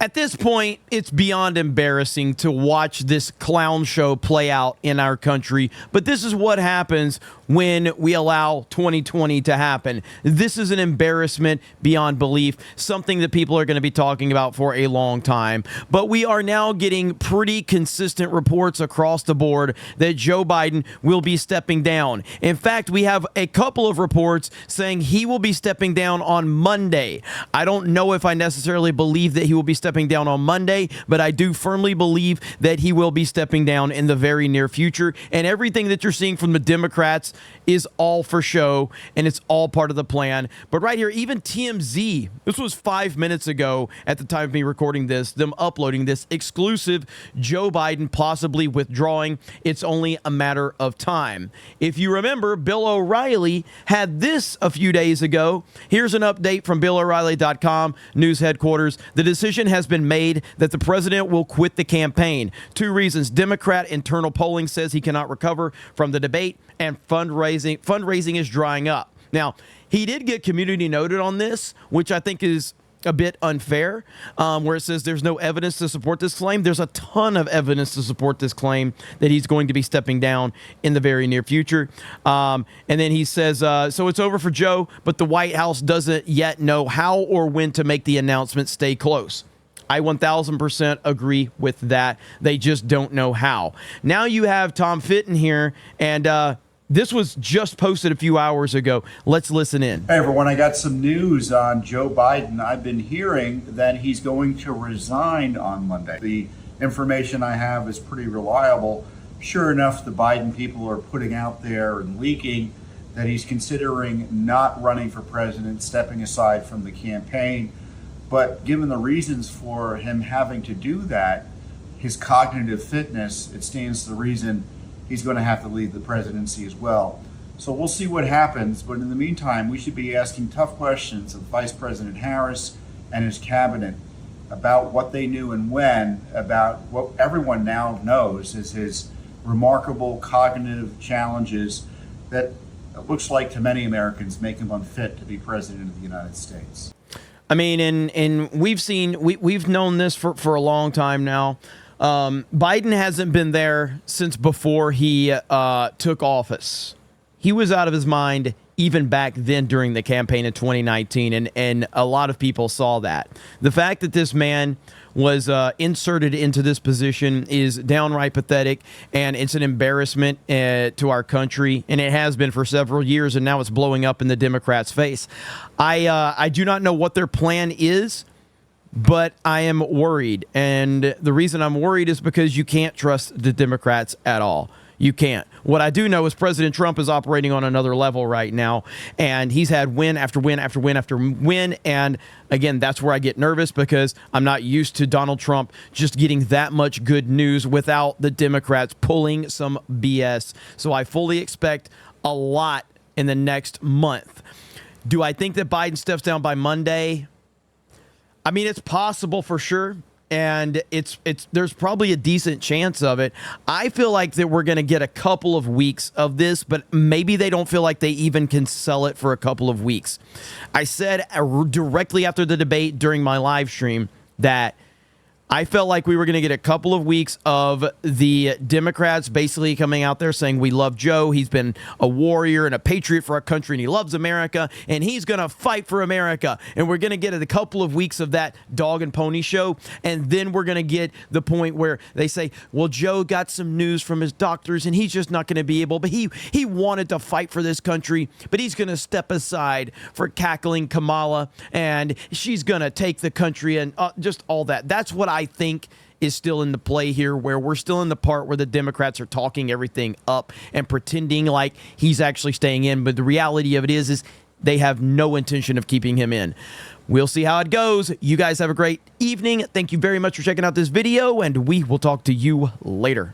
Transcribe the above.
At this point, it's beyond embarrassing to watch this clown show play out in our country. But this is what happens when we allow 2020 to happen. This is an embarrassment beyond belief, something that people are going to be talking about for a long time. But we are now getting pretty consistent reports across the board that Joe Biden will be stepping down. In fact, we have a couple of reports saying he will be stepping down on Monday. I don't know if I necessarily believe that he will be stepping down on Monday, but I do firmly believe that he will be stepping down in the very near future. And everything that you're seeing from the Democrats is all for show, and it's all part of the plan. But right here, even TMZ, this was 5 minutes ago at the time of me recording this, them uploading this exclusive Joe Biden possibly withdrawing. It's only a matter of time. If you remember, Bill O'Reilly had this a few days ago. Here's an update from BillO'Reilly.com news headquarters. The decision has been made that the president will quit the campaign. 2 reasons. Democrat internal polling says he cannot recover from the debate, and fundraising is drying up. Now, he did get community noted on this, which I think is a bit unfair, where it says there's no evidence to support this claim. There's a ton of evidence to support this claim that he's going to be stepping down in the very near future. And then he says, so it's over for Joe, but the White House doesn't yet know how or when to make the announcement. Stay close. I 1000% agree with that. They just don't know how. Now you have Tom Fitton here, and this was just posted a few hours ago. Let's listen in. Hey everyone, I got some news on Joe Biden. I've been hearing that he's going to resign on Monday. The information I have is pretty reliable. Sure enough, the Biden people are putting out there and leaking that he's considering not running for president, stepping aside from the campaign. But given the reasons for him having to do that, his cognitive fitness, it stands to the reason he's going to have to leave the presidency as well. So we'll see what happens. But in the meantime, we should be asking tough questions of Vice President Harris and his cabinet about what they knew and when, about what everyone now knows is his remarkable cognitive challenges that it looks like to many Americans make him unfit to be president of the United States. I mean, and we've known this for a long time now. Biden hasn't been there since before he took office. He was out of his mind even back then during the campaign in 2019, and a lot of people saw that. The fact that this man was inserted into this position is downright pathetic, and it's an embarrassment to our country, and it has been for several years, and now it's blowing up in the Democrats' face. I do not know what their plan is, but I am worried, and the reason I'm worried is because you can't trust the Democrats at all. You can't. What I do know is President Trump is operating on another level right now, and he's had win after win after win after win. And again, that's where I get nervous because I'm not used to Donald Trump just getting that much good news without the Democrats pulling some BS. So I fully expect a lot in the next month. Do I think that Biden steps down by Monday? I mean, it's possible for sure. And there's probably a decent chance of it. I feel like that we're going to get a couple of weeks of this, but maybe they don't feel like they even can sell it for a couple of weeks. I said directly after the debate during my live stream that I felt like we were going to get a couple of weeks of the Democrats basically coming out there saying, we love Joe. He's been a warrior and a patriot for our country, and he loves America, and he's going to fight for America. And we're going to get a couple of weeks of that dog and pony show. And then we're going to get the point where they say, well, Joe got some news from his doctors, and he's just not going to be able. But he wanted to fight for this country, but he's going to step aside for cackling Kamala, and she's going to take the country and just all that. That's what I think is still in the play here, where we're still in the part where the Democrats are talking everything up and pretending like he's actually staying in. But the reality of it is they have no intention of keeping him in. We'll see how it goes. You guys have a great evening. Thank you very much for checking out this video, and we will talk to you later.